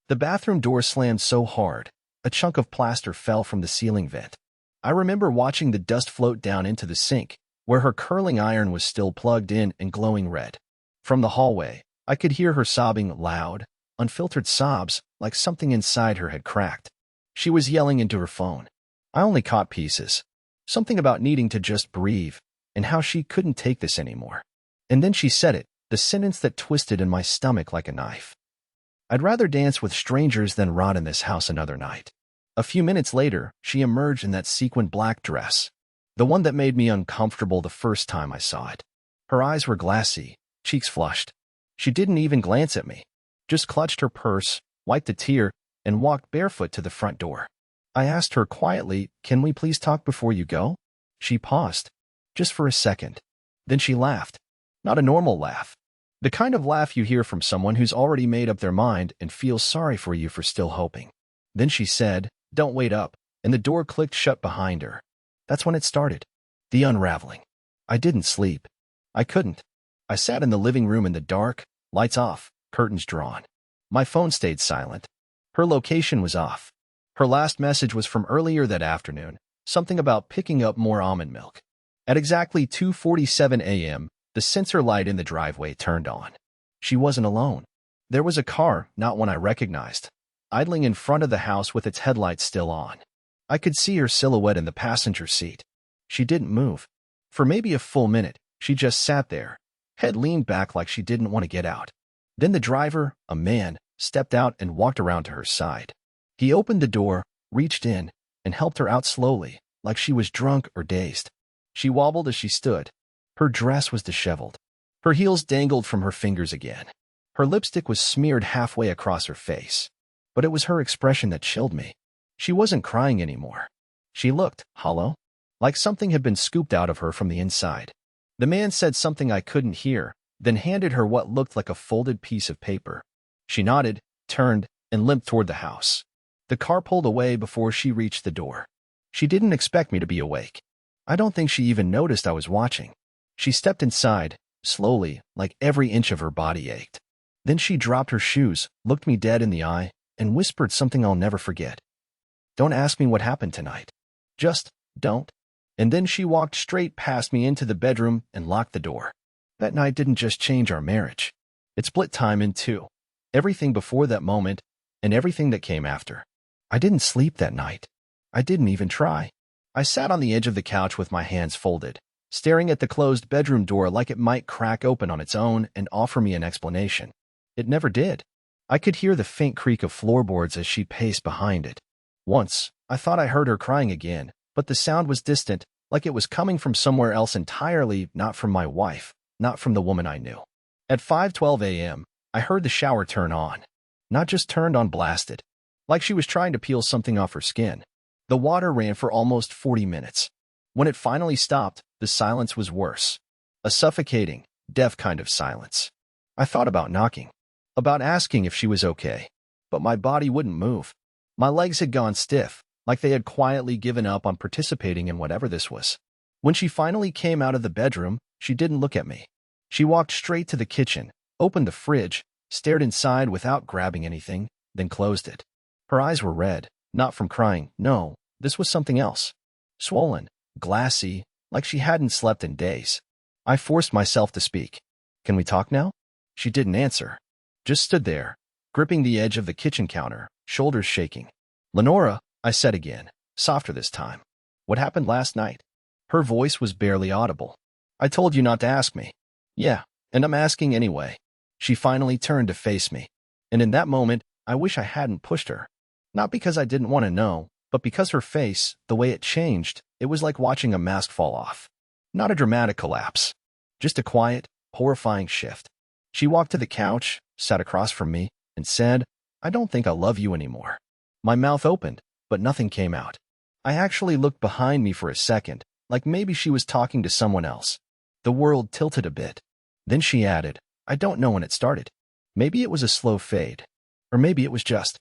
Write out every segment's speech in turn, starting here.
The bathroom door slammed so hard, a chunk of plaster fell from the ceiling vent. I remember watching the dust float down into the sink, where her curling iron was still plugged in and glowing red. From the hallway, I could hear her sobbing loud, unfiltered sobs like something inside her had cracked. She was yelling into her phone. I only caught pieces. Something about needing to just breathe, and how she couldn't take this anymore. And then she said it, the sentence that twisted in my stomach like a knife. I'd rather dance with strangers than rot in this house another night. A few minutes later, she emerged in that sequined black dress, the one that made me uncomfortable the first time I saw it. Her eyes were glassy, cheeks flushed. She didn't even glance at me, just clutched her purse, wiped a tear, and walked barefoot to the front door. I asked her quietly, "Can we please talk before you go?" She paused, just for a second. Then she laughed. Not a normal laugh. The kind of laugh you hear from someone who's already made up their mind and feels sorry for you for still hoping. Then she said, "Don't wait up," and the door clicked shut behind her. That's when it started. The unraveling. I didn't sleep. I couldn't. I sat in the living room in the dark, lights off, curtains drawn. My phone stayed silent. Her location was off. Her last message was from earlier that afternoon, something about picking up more almond milk. At exactly 2:47 a.m., the sensor light in the driveway turned on. She wasn't alone. There was a car, not one I recognized, idling in front of the house with its headlights still on. I could see her silhouette in the passenger seat. She didn't move. For maybe a full minute, she just sat there, head leaned back like she didn't want to get out. Then the driver, a man, stepped out and walked around to her side. He opened the door, reached in, and helped her out slowly, like she was drunk or dazed. She wobbled as she stood. Her dress was disheveled. Her heels dangled from her fingers again. Her lipstick was smeared halfway across her face. But it was her expression that chilled me. She wasn't crying anymore. She looked hollow, like something had been scooped out of her from the inside. The man said something I couldn't hear, then handed her what looked like a folded piece of paper. She nodded, turned, and limped toward the house. The car pulled away before she reached the door. She didn't expect me to be awake. I don't think she even noticed I was watching. She stepped inside, slowly, like every inch of her body ached. Then she dropped her shoes, looked me dead in the eye, and whispered something I'll never forget. "Don't ask me what happened tonight. Just don't." And then she walked straight past me into the bedroom and locked the door. That night didn't just change our marriage. It split time in two. Everything before that moment and everything that came after. I didn't sleep that night. I didn't even try. I sat on the edge of the couch with my hands folded, staring at the closed bedroom door like it might crack open on its own and offer me an explanation. It never did. I could hear the faint creak of floorboards as she paced behind it. Once, I thought I heard her crying again, but the sound was distant, like it was coming from somewhere else entirely, not from my wife, not from the woman I knew. At 5:12 a.m., I heard the shower turn on. Not just turned on, blasted. Like she was trying to peel something off her skin. The water ran for almost 40 minutes. When it finally stopped, the silence was worse. A suffocating, deaf kind of silence. I thought about knocking, about asking if she was okay, but my body wouldn't move. My legs had gone stiff, like they had quietly given up on participating in whatever this was. When she finally came out of the bedroom, she didn't look at me. She walked straight to the kitchen, opened the fridge, stared inside without grabbing anything, then closed it. Her eyes were red, not from crying, no, this was something else. Swollen, glassy, like she hadn't slept in days. I forced myself to speak. "Can we talk now?" She didn't answer. Just stood there, gripping the edge of the kitchen counter, shoulders shaking. "Lenora," I said again, softer this time. "What happened last night?" Her voice was barely audible. "I told you not to ask me." "Yeah, and I'm asking anyway." She finally turned to face me. And in that moment, I wish I hadn't pushed her. Not because I didn't want to know, but because her face, the way it changed, it was like watching a mask fall off. Not a dramatic collapse. Just a quiet, horrifying shift. She walked to the couch, sat across from me, and said, "I don't think I love you anymore." My mouth opened, but nothing came out. I actually looked behind me for a second, like maybe she was talking to someone else. The world tilted a bit. Then she added, "I don't know when it started. Maybe it was a slow fade. Or maybe it was just."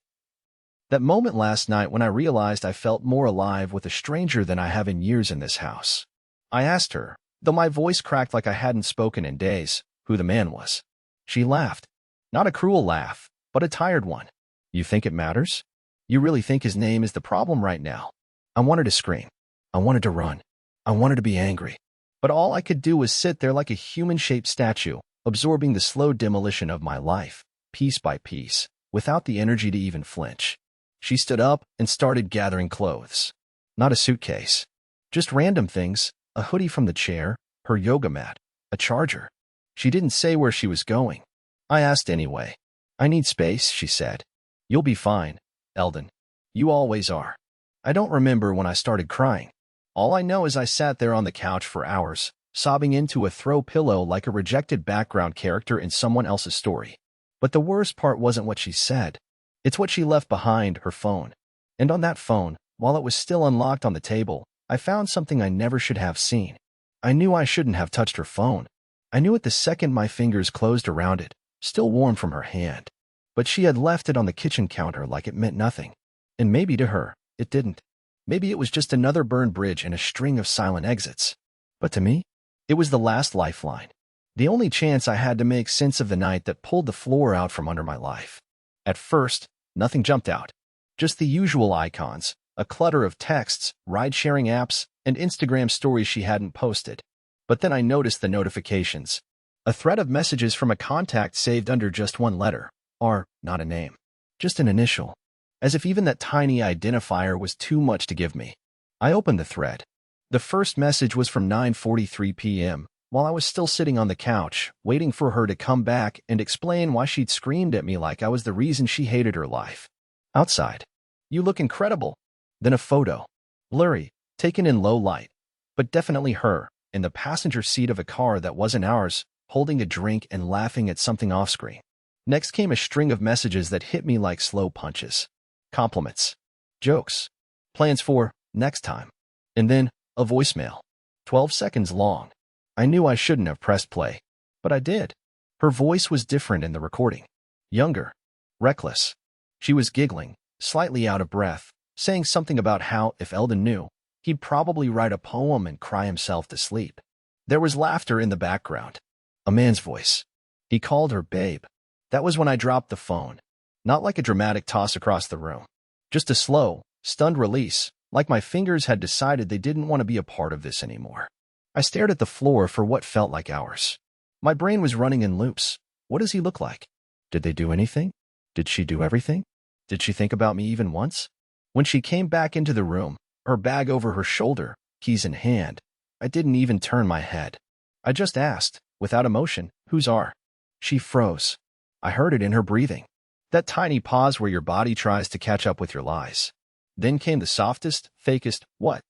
That moment last night when I realized I felt more alive with a stranger than I have in years in this house. I asked her, though my voice cracked like I hadn't spoken in days, who the man was. She laughed. Not a cruel laugh, but a tired one. You think it matters? You really think his name is the problem right now? I wanted to scream. I wanted to run. I wanted to be angry. But all I could do was sit there like a human-shaped statue, absorbing the slow demolition of my life, piece by piece, without the energy to even flinch. She stood up and started gathering clothes. Not a suitcase. Just random things, a hoodie from the chair, her yoga mat, a charger. She didn't say where she was going. I asked anyway. I need space, she said. You'll be fine, Eldon. You always are. I don't remember when I started crying. All I know is I sat there on the couch for hours, sobbing into a throw pillow like a rejected background character in someone else's story. But the worst part wasn't what she said. It's what she left behind, her phone. And on that phone, while it was still unlocked on the table, I found something I never should have seen. I knew I shouldn't have touched her phone. I knew it the second my fingers closed around it, still warm from her hand. But she had left it on the kitchen counter like it meant nothing. And maybe to her, it didn't. Maybe it was just another burned bridge in a string of silent exits. But to me, it was the last lifeline. The only chance I had to make sense of the night that pulled the floor out from under my life. At first, nothing jumped out. Just the usual icons, a clutter of texts, ride-sharing apps, and Instagram stories she hadn't posted. But then I noticed the notifications. A thread of messages from a contact saved under just one letter. R, not a name. Just an initial. As if even that tiny identifier was too much to give me. I opened the thread. The first message was from 9:43 p.m., while I was still sitting on the couch, waiting for her to come back and explain why she'd screamed at me like I was the reason she hated her life. Outside. You look incredible. Then a photo. Blurry, taken in low light. But definitely her, in the passenger seat of a car that wasn't ours, holding a drink and laughing at something off-screen. Next came a string of messages that hit me like slow punches. Compliments. Jokes. Plans for next time. And then a voicemail. 12 seconds long. I knew I shouldn't have pressed play, but I did. Her voice was different in the recording. Younger. Reckless. She was giggling, slightly out of breath, saying something about how, if Eldon knew, he'd probably write a poem and cry himself to sleep. There was laughter in the background. A man's voice. He called her babe. That was when I dropped the phone. Not like a dramatic toss across the room. Just a slow, stunned release, like my fingers had decided they didn't want to be a part of this anymore. I stared at the floor for what felt like hours. My brain was running in loops. What does he look like? Did they do anything? Did she do everything? Did she think about me even once? When she came back into the room, her bag over her shoulder, keys in hand, I didn't even turn my head. I just asked, without emotion, who's R? She froze. I heard it in her breathing. That tiny pause where your body tries to catch up with your lies. Then came the softest, fakest what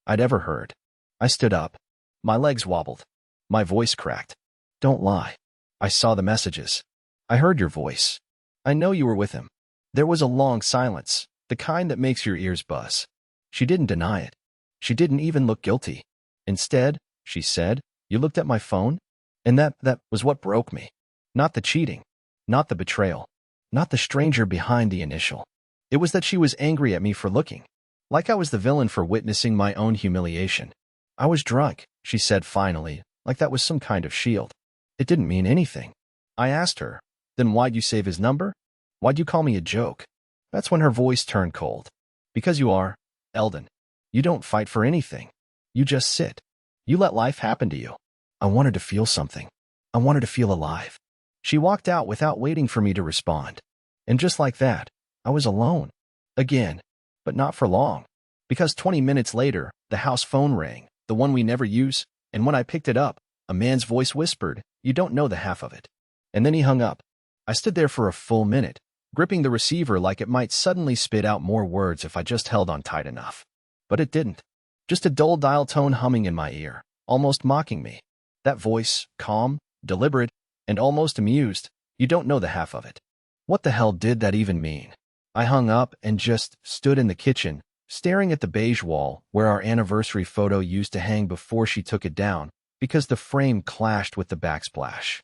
I'd ever heard. I stood up. My legs wobbled. My voice cracked. Don't lie. I saw the messages. I heard your voice. I know you were with him. There was a long silence, the kind that makes your ears buzz. She didn't deny it. She didn't even look guilty. Instead, she said, you looked at my phone? And that was what broke me. Not the cheating. Not the betrayal. Not the stranger behind the initial. It was that she was angry at me for looking. Like I was the villain for witnessing my own humiliation. I was drunk, she said finally, like that was some kind of shield. It didn't mean anything. I asked her, then why'd you save his number? Why'd you call me a joke? That's when her voice turned cold. Because you are, Eldon. You don't fight for anything. You just sit. You let life happen to you. I wanted to feel something. I wanted to feel alive. She walked out without waiting for me to respond. And just like that, I was alone. Again. But not for long. Because 20 minutes later, the house phone rang, the one we never use, and when I picked it up, a man's voice whispered, you don't know the half of it. And then he hung up. I stood there for a full minute, gripping the receiver like it might suddenly spit out more words if I just held on tight enough. But it didn't. Just a dull dial tone humming in my ear, almost mocking me. That voice, calm, deliberate, and almost amused, you don't know the half of it. What the hell did that even mean? I hung up and just stood in the kitchen, staring at the beige wall where our anniversary photo used to hang before she took it down, because the frame clashed with the backsplash.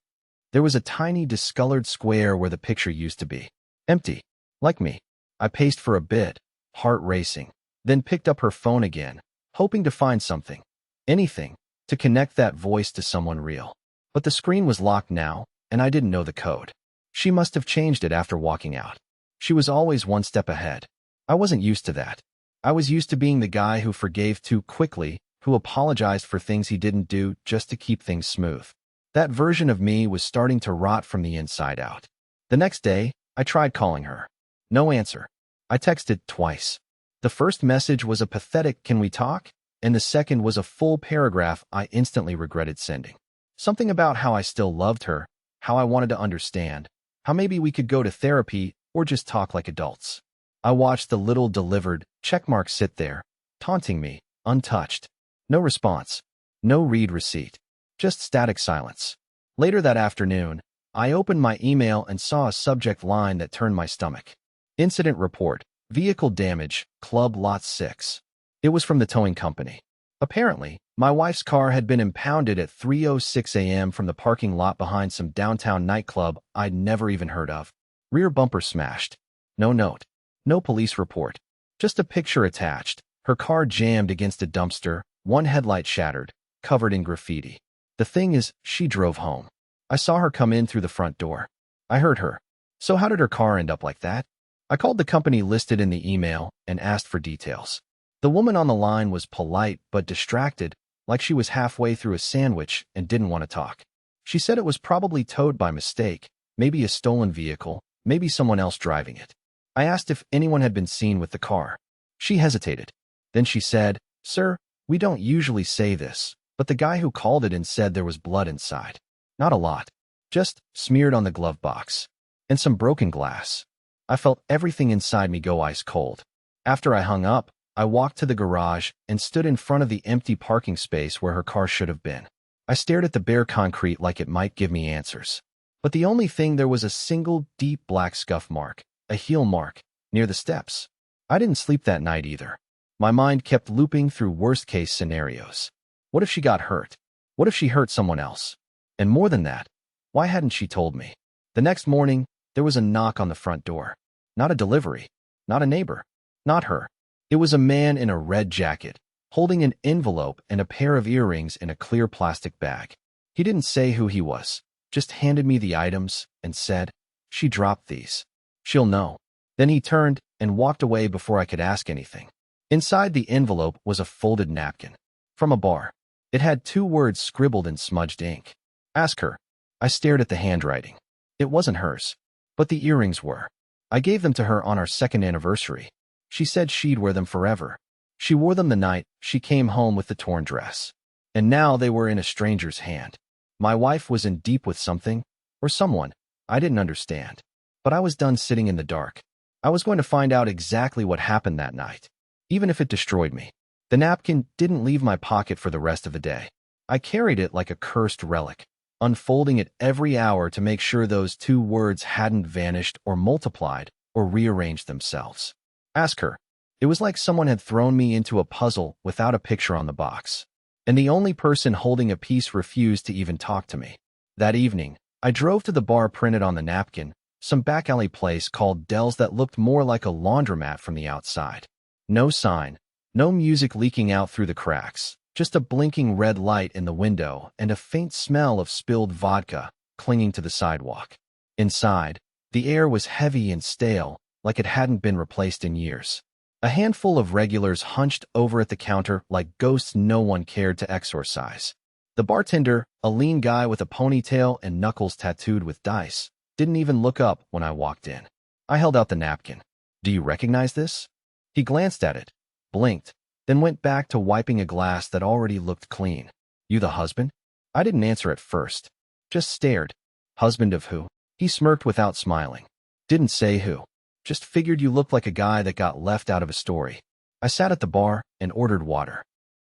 There was a tiny discolored square where the picture used to be. Empty. Like me. I paced for a bit, heart racing, then picked up her phone again, hoping to find something, anything, to connect that voice to someone real. But the screen was locked now, and I didn't know the code. She must have changed it after walking out. She was always one step ahead. I wasn't used to that. I was used to being the guy who forgave too quickly, who apologized for things he didn't do just to keep things smooth. That version of me was starting to rot from the inside out. The next day, I tried calling her. No answer. I texted twice. The first message was a pathetic "can we talk?" and the second was a full paragraph I instantly regretted sending. Something about how I still loved her, how I wanted to understand, how maybe we could go to therapy or just talk like adults. I watched the little delivered checkmark sit there, taunting me, untouched. No response. No read receipt. Just static silence. Later that afternoon, I opened my email and saw a subject line that turned my stomach. Incident report. Vehicle damage, Club Lot 6. It was from the towing company. Apparently, my wife's car had been impounded at 3:06 a.m. from the parking lot behind some downtown nightclub I'd never even heard of. Rear bumper smashed. No note. No police report. Just a picture attached. Her car jammed against a dumpster, one headlight shattered, covered in graffiti. The thing is, she drove home. I saw her come in through the front door. I heard her. So how did her car end up like that? I called the company listed in the email and asked for details. The woman on the line was polite but distracted, like she was halfway through a sandwich and didn't want to talk. She said it was probably towed by mistake, maybe a stolen vehicle, maybe someone else driving it. I asked if anyone had been seen with the car. She hesitated. Then she said, "Sir, we don't usually say this, but the guy who called it and said there was blood inside. Not a lot. Just smeared on the glove box. And some broken glass." I felt everything inside me go ice cold. After I hung up, I walked to the garage and stood in front of the empty parking space where her car should have been. I stared at the bare concrete like it might give me answers. But the only thing there was a single deep black scuff mark, a heel mark, near the steps. I didn't sleep that night either. My mind kept looping through worst-case scenarios. What if she got hurt? What if she hurt someone else? And more than that, why hadn't she told me? The next morning, there was a knock on the front door. Not a delivery. Not a neighbor. Not her. It was a man in a red jacket, holding an envelope and a pair of earrings in a clear plastic bag. He didn't say who he was, just handed me the items and said, "She dropped these. She'll know." Then he turned and walked away before I could ask anything. Inside the envelope was a folded napkin. From a bar. It had 2 words scribbled in smudged ink. "Ask her." I stared at the handwriting. It wasn't hers. But the earrings were. I gave them to her on our 2nd anniversary. She said she'd wear them forever. She wore them the night she came home with the torn dress. And now they were in a stranger's hand. My wife was in deep with something, or someone, I didn't understand. But I was done sitting in the dark. I was going to find out exactly what happened that night, even if it destroyed me. The napkin didn't leave my pocket for the rest of the day. I carried it like a cursed relic, unfolding it every hour to make sure those 2 words hadn't vanished or multiplied or rearranged themselves. Ask her. It was like someone had thrown me into a puzzle without a picture on the box. And the only person holding a piece refused to even talk to me. That evening, I drove to the bar printed on the napkin, some back alley place called Dell's that looked more like a laundromat from the outside. No sign, no music leaking out through the cracks, just a blinking red light in the window and a faint smell of spilled vodka clinging to the sidewalk. Inside, the air was heavy and stale, like it hadn't been replaced in years. A handful of regulars hunched over at the counter like ghosts no one cared to exorcise. The bartender, a lean guy with a ponytail and knuckles tattooed with dice, didn't even look up when I walked in. I held out the napkin. "Do you recognize this?" He glanced at it, blinked, then went back to wiping a glass that already looked clean. "You the husband?" I didn't answer at first. Just stared. "Husband of who?" He smirked without smiling. "Didn't say who. Just figured you looked like a guy that got left out of a story." I sat at the bar and ordered water.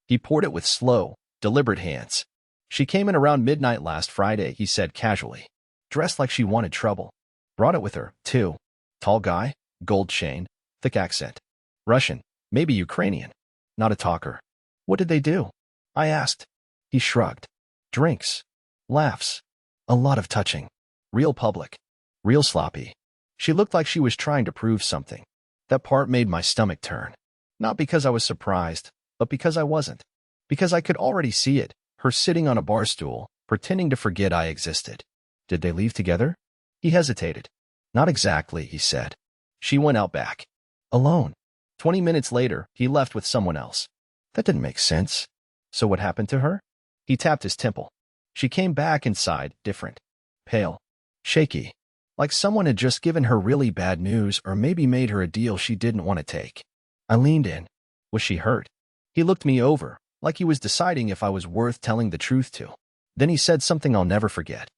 He poured it with slow, deliberate hands. "She came in around midnight last Friday," he said casually. "Dressed like she wanted trouble. Brought it with her, too. Tall guy, gold chain, thick accent. Russian, maybe Ukrainian. Not a talker." "What did they do?" I asked. He shrugged. "Drinks. Laughs. A lot of touching. Real public. Real sloppy. She looked like she was trying to prove something." That part made my stomach turn. Not because I was surprised, but because I wasn't. Because I could already see it, her sitting on a bar stool, pretending to forget I existed. "Did they leave together?" He hesitated. "Not exactly," he said. She went out back. Alone. 20 minutes later, he left with someone else. That didn't make sense. So what happened to her? He tapped his temple. She came back inside, different. Pale. Shaky. Like someone had just given her really bad news or maybe made her a deal she didn't want to take. I leaned in. Was she hurt? He looked me over, like he was deciding if I was worth telling the truth to. Then he said something I'll never forget.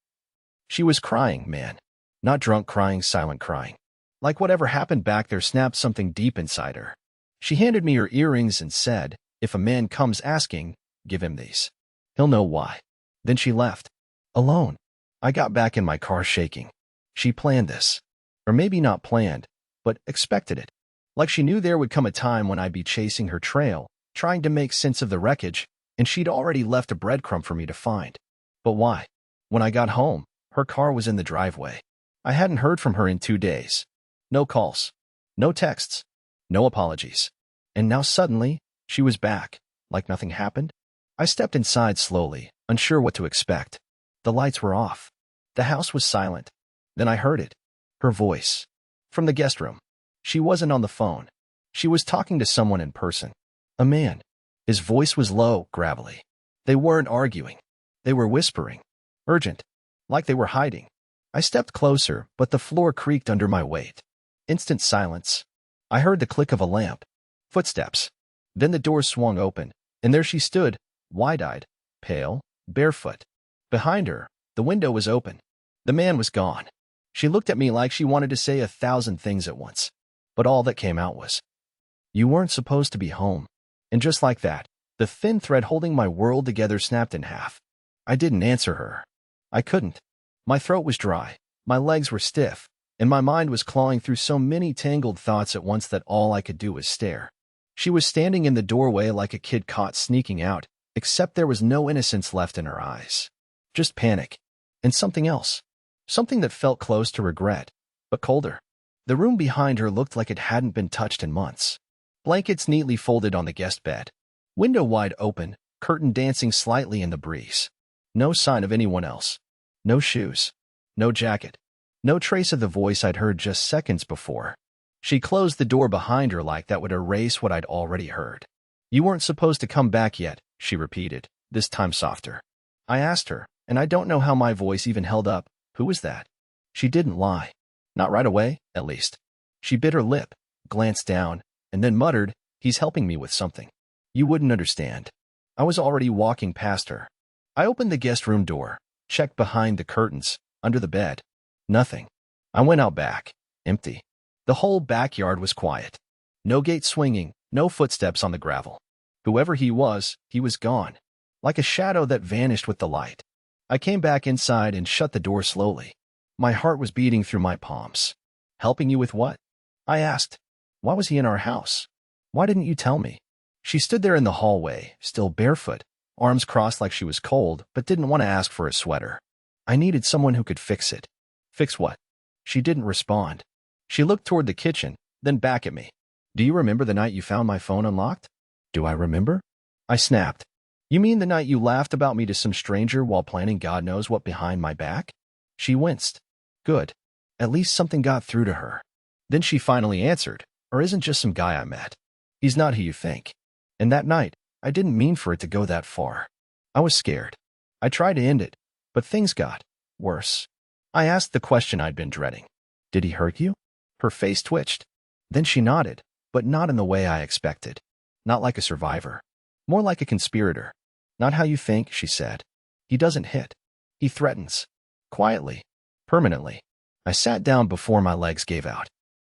She was crying, man. Not drunk crying, silent crying. Like whatever happened back there snapped something deep inside her. She handed me her earrings and said, if a man comes asking, give him these. He'll know why. Then she left. Alone. I got back in my car shaking. She planned this. Or maybe not planned, but expected it. Like she knew there would come a time when I'd be chasing her trail, trying to make sense of the wreckage, and she'd already left a breadcrumb for me to find. But why? When I got home, her car was in the driveway. I hadn't heard from her in 2 days. No calls. No texts. No apologies. And now suddenly, she was back, like nothing happened. I stepped inside slowly, unsure what to expect. The lights were off. The house was silent. Then I heard it. Her voice. From the guest room. She wasn't on the phone. She was talking to someone in person. A man. His voice was low, gravelly. They weren't arguing. They were whispering. Urgent. Like they were hiding. I stepped closer, but the floor creaked under my weight. Instant silence. I heard the click of a lamp. Footsteps. Then the door swung open, and there she stood, wide-eyed, pale, barefoot. Behind her, the window was open. The man was gone. She looked at me like she wanted to say 1,000 things at once. But all that came out was, "You weren't supposed to be home." And just like that, the thin thread holding my world together snapped in half. I didn't answer her. I couldn't. My throat was dry, my legs were stiff, and my mind was clawing through so many tangled thoughts at once that all I could do was stare. She was standing in the doorway like a kid caught sneaking out, except there was no innocence left in her eyes. Just panic. And something else. Something that felt close to regret, but colder. The room behind her looked like it hadn't been touched in months. Blankets neatly folded on the guest bed. Window wide open, curtain dancing slightly in the breeze. No sign of anyone else. No shoes. No jacket. No trace of the voice I'd heard just seconds before. She closed the door behind her like that would erase what I'd already heard. "You weren't supposed to come back yet," she repeated, this time softer. I asked her, and I don't know how my voice even held up, "Who was that?" She didn't lie. Not right away, at least. She bit her lip, glanced down, and then muttered, "He's helping me with something. You wouldn't understand." I was already walking past her. I opened the guest room door, checked behind the curtains, under the bed. Nothing. I went out back. Empty. The whole backyard was quiet. No gate swinging, no footsteps on the gravel. Whoever he was gone. Like a shadow that vanished with the light. I came back inside and shut the door slowly. My heart was beating through my palms. "Helping you with what?" I asked. "Why was he in our house? Why didn't you tell me?" She stood there in the hallway, still barefoot, arms crossed like she was cold, but didn't want to ask for a sweater. I needed someone who could fix it. Fix what? She didn't respond. She looked toward the kitchen, then back at me. "Do you remember the night you found my phone unlocked?" "Do I remember?" I snapped. "You mean the night you laughed about me to some stranger while planning God knows what behind my back?" She winced. Good. At least something got through to her. Then she finally answered, "Or isn't just some guy I met. He's not who you think." And that night, I didn't mean for it to go that far. I was scared. I tried to end it, but things got worse. I asked the question I'd been dreading. "Did he hurt you?" Her face twitched. Then she nodded, but not in the way I expected. Not like a survivor. More like a conspirator. "Not how you think," she said. "He doesn't hit. He threatens. Quietly. Permanently." I sat down before my legs gave out.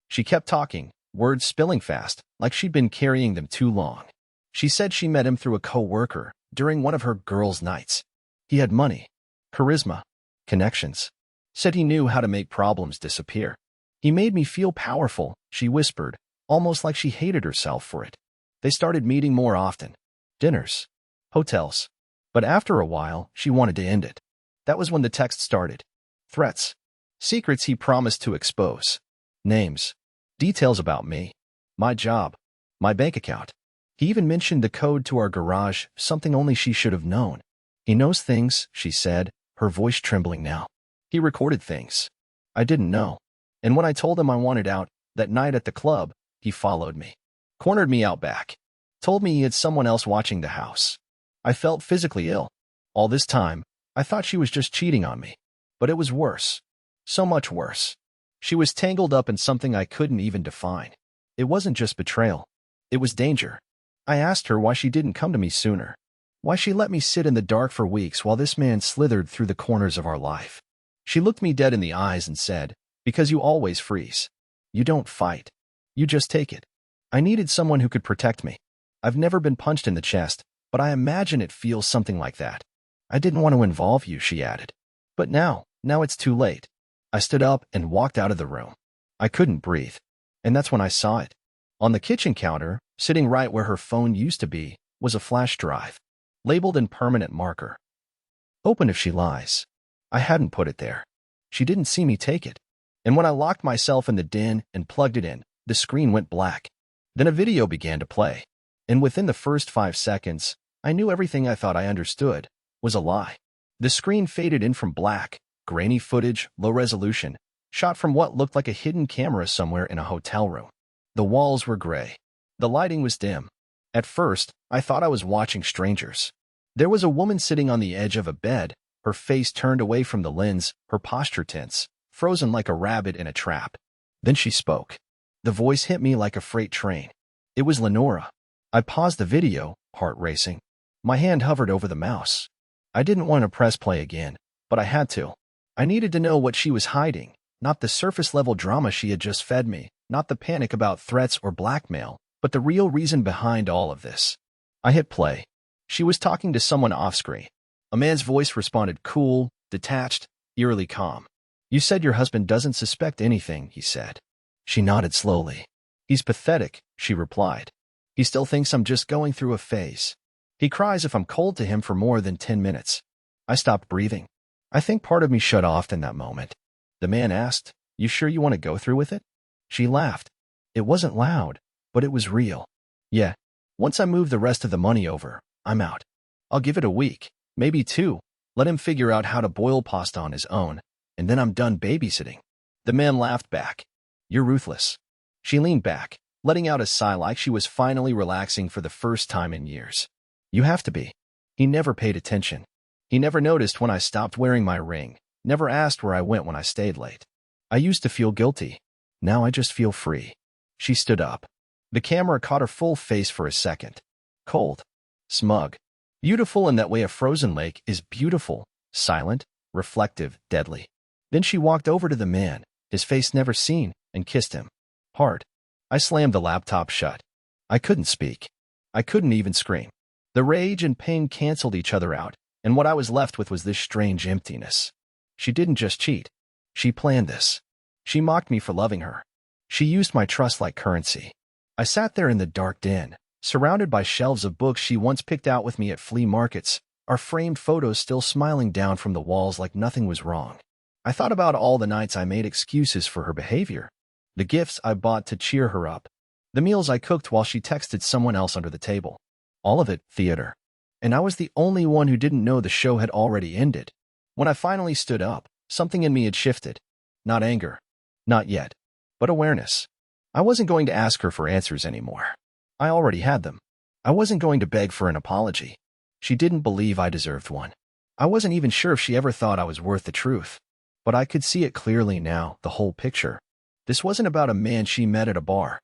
She kept talking, words spilling fast, like she'd been carrying them too long. She said she met him through a co-worker during one of her girls' nights. He had money, charisma, connections. Said he knew how to make problems disappear. "He made me feel powerful," she whispered, almost like she hated herself for it. They started meeting more often. Dinners. Hotels. But after a while, she wanted to end it. That was when the text started. Threats. Secrets he promised to expose. Names. Details about me. My job. My bank account. He even mentioned the code to our garage, something only she should have known. "He knows things," she said, her voice trembling now. "He recorded things I didn't know. And when I told him I wanted out, That night at the club, he followed me, cornered me out back, told me he had someone else watching the house. I felt physically ill. All this time, I thought she was just cheating on me. But it was worse. So much worse. She was tangled up in something I couldn't even define. It wasn't just betrayal. It was danger. I asked her why she didn't come to me sooner. Why she let me sit in the dark for weeks while this man slithered through the corners of our life. She looked me dead in the eyes and said, "Because you always freeze. You don't fight. You just take it." I needed someone who could protect me. I've never been punched in the chest, but I imagine it feels something like that. "I didn't want to involve you," she added. "But now it's too late." I stood up and walked out of the room. I couldn't breathe. And that's when I saw it. On the kitchen counter, sitting right where her phone used to be, was a flash drive, labeled in permanent marker. "Open if she lies." I hadn't put it there. She didn't see me take it. And when I locked myself in the den and plugged it in, the screen went black. Then a video began to play. And within the first 5 seconds, I knew everything I thought I understood was a lie. The screen faded in from black, grainy footage, low resolution, shot from what looked like a hidden camera somewhere in a hotel room. The walls were gray. The lighting was dim. At first, I thought I was watching strangers. There was a woman sitting on the edge of a bed, her face turned away from the lens, her posture tense, frozen like a rabbit in a trap. Then she spoke. The voice hit me like a freight train. It was Lenora. I paused the video, heart racing. My hand hovered over the mouse. I didn't want to press play again, but I had to. I needed to know what she was hiding, not the surface-level drama she had just fed me, not the panic about threats or blackmail, but the real reason behind all of this. I hit play. She was talking to someone off-screen. A man's voice responded cool, detached, eerily calm. "You said your husband doesn't suspect anything," he said. She nodded slowly. "He's pathetic," she replied. "He still thinks I'm just going through a phase. He cries if I'm cold to him for more than 10 minutes. I stopped breathing. I think part of me shut off in that moment. The man asked, "You sure you want to go through with it?" She laughed. It wasn't loud, but it was real. "Yeah. Once I move the rest of the money over, I'm out. I'll give it a week, maybe 2. Let him figure out how to boil pasta on his own, and then I'm done babysitting." The man laughed back. "You're ruthless." She leaned back, letting out a sigh like she was finally relaxing for the first time in years. "You have to be." He never paid attention. He never noticed when I stopped wearing my ring, never asked where I went when I stayed late. I used to feel guilty. Now I just feel free. She stood up. The camera caught her full face for a second. Cold. Smug. Beautiful in that way a frozen lake is beautiful, silent, reflective, deadly. Then she walked over to the man, his face never seen, and kissed him. Hard. I slammed the laptop shut. I couldn't speak. I couldn't even scream. The rage and pain canceled each other out, and what I was left with was this strange emptiness. She didn't just cheat. She planned this. She mocked me for loving her. She used my trust like currency. I sat there in the dark den, surrounded by shelves of books she once picked out with me at flea markets, our framed photos still smiling down from the walls like nothing was wrong. I thought about all the nights I made excuses for her behavior, the gifts I bought to cheer her up, the meals I cooked while she texted someone else under the table. All of it theater. And I was the only one who didn't know the show had already ended. When I finally stood up, something in me had shifted. Not anger. Not yet. But awareness. I wasn't going to ask her for answers anymore. I already had them. I wasn't going to beg for an apology. She didn't believe I deserved one. I wasn't even sure if she ever thought I was worth the truth. But I could see it clearly now, the whole picture. This wasn't about a man she met at a bar.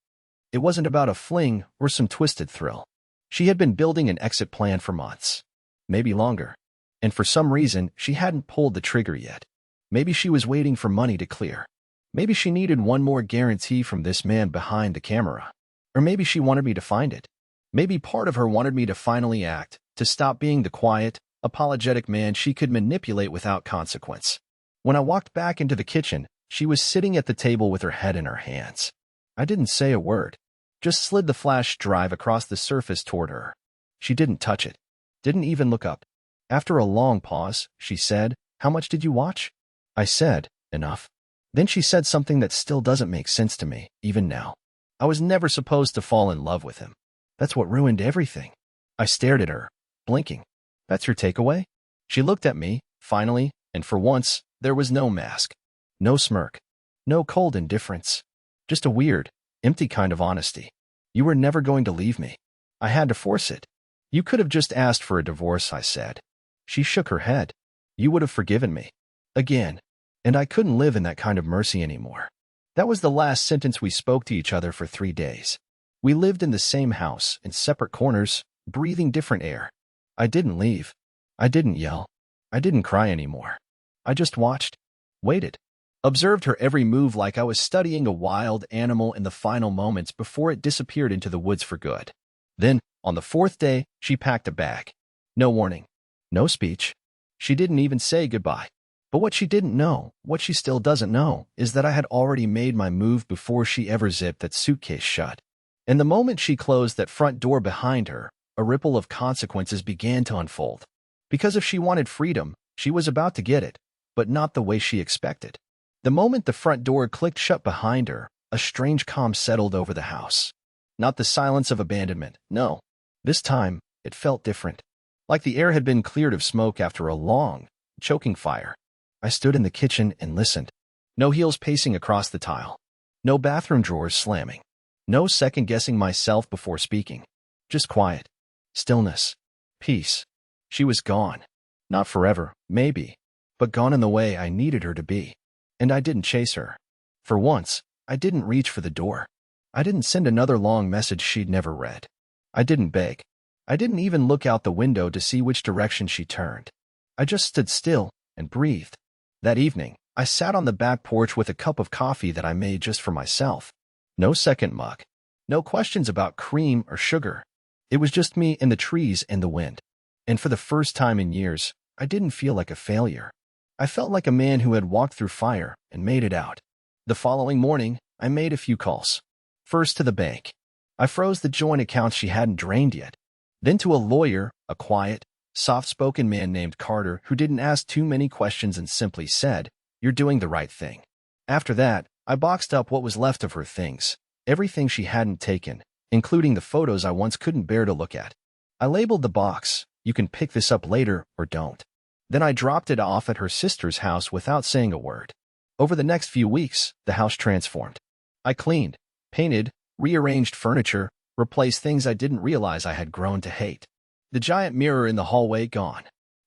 It wasn't about a fling or some twisted thrill. She had been building an exit plan for months. Maybe longer. And for some reason, she hadn't pulled the trigger yet. Maybe she was waiting for money to clear. Maybe she needed one more guarantee from this man behind the camera. Or maybe she wanted me to find it. Maybe part of her wanted me to finally act, to stop being the quiet, apologetic man she could manipulate without consequence. When I walked back into the kitchen, she was sitting at the table with her head in her hands. I didn't say a word. Just slid the flash drive across the surface toward her. She didn't touch it. Didn't even look up. After a long pause, she said, "How much did you watch?" I said, "Enough." Then she said something that still doesn't make sense to me, even now. I was never supposed to fall in love with him. That's what ruined everything. I stared at her, blinking. "That's your takeaway?" She looked at me, finally, and for once, there was no mask. No smirk. No cold indifference. Just a weird, empty kind of honesty. You were never going to leave me. I had to force it. You could have just asked for a divorce, I said. She shook her head. You would have forgiven me. Again. And I couldn't live in that kind of mercy anymore. That was the last sentence we spoke to each other for 3 days. We lived in the same house, in separate corners, breathing different air. I didn't leave. I didn't yell. I didn't cry anymore. I just watched, waited, observed her every move like I was studying a wild animal in the final moments before it disappeared into the woods for good. Then, on the 4th day, she packed a bag. No warning. No speech. She didn't even say goodbye. But what she didn't know, what she still doesn't know, is that I had already made my move before she ever zipped that suitcase shut. And the moment she closed that front door behind her, a ripple of consequences began to unfold. Because if she wanted freedom, she was about to get it, but not the way she expected. The moment the front door clicked shut behind her, a strange calm settled over the house. Not the silence of abandonment, no. This time, it felt different. Like the air had been cleared of smoke after a long, choking fire. I stood in the kitchen and listened. No heels pacing across the tile. No bathroom drawers slamming. No second-guessing myself before speaking. Just quiet. Stillness. Peace. She was gone. Not forever, maybe, but gone in the way I needed her to be. And I didn't chase her. For once, I didn't reach for the door. I didn't send another long message she'd never read. I didn't beg. I didn't even look out the window to see which direction she turned. I just stood still and breathed. That evening, I sat on the back porch with a cup of coffee that I made just for myself. No second mug. No questions about cream or sugar. It was just me and the trees and the wind. And for the first time in years, I didn't feel like a failure. I felt like a man who had walked through fire and made it out. The following morning, I made a few calls. First to the bank. I froze the joint accounts she hadn't drained yet. Then to a lawyer, a quiet, soft-spoken man named Carter who didn't ask too many questions and simply said, "You're doing the right thing." After that, I boxed up what was left of her things, everything she hadn't taken, including the photos I once couldn't bear to look at. I labeled the box, "You can pick this up later or don't." Then I dropped it off at her sister's house without saying a word. Over the next few weeks, the house transformed. I cleaned, painted, rearranged furniture, replaced things I didn't realize I had grown to hate. The giant mirror in the hallway gone.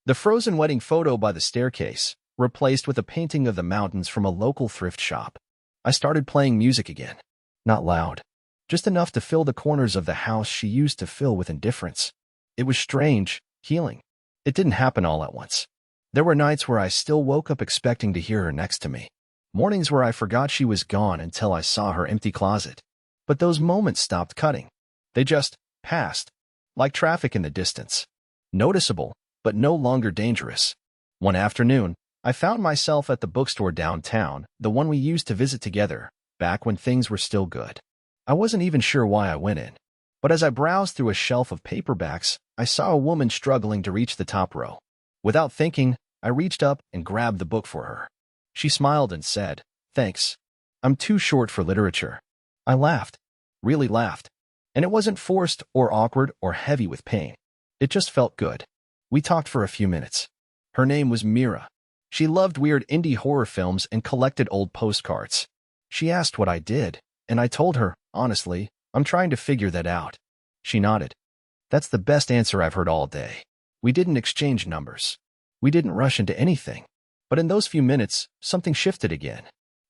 The frozen wedding photo by the staircase, replaced with a painting of the mountains from a local thrift shop. I started playing music again. Not loud. Just enough to fill the corners of the house she used to fill with indifference. It was strange, healing. It didn't happen all at once. There were nights where I still woke up expecting to hear her next to me. Mornings where I forgot she was gone until I saw her empty closet. But those moments stopped cutting. They just passed. Like traffic in the distance. Noticeable, but no longer dangerous. One afternoon, I found myself at the bookstore downtown, the one we used to visit together, back when things were still good. I wasn't even sure why I went in. But as I browsed through a shelf of paperbacks, I saw a woman struggling to reach the top row. Without thinking, I reached up and grabbed the book for her. She smiled and said, "Thanks. I'm too short for literature." I laughed. Really laughed. And it wasn't forced or awkward or heavy with pain. It just felt good. We talked for a few minutes. Her name was Mira. She loved weird indie horror films and collected old postcards. She asked what I did, and I told her, honestly, I'm trying to figure that out. She nodded. That's the best answer I've heard all day. We didn't exchange numbers. We didn't rush into anything. But in those few minutes, something shifted again.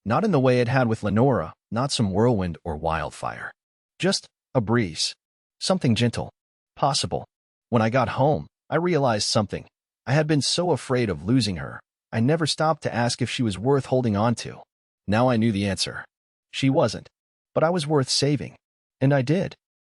Not in the way it had with Lenora, not some whirlwind or wildfire. Just a breeze. Something gentle. Possible. When I got home, I realized something. I had been so afraid of losing her, I never stopped to ask if she was worth holding on to. Now I knew the answer. She wasn't. But I was worth saving. And I did.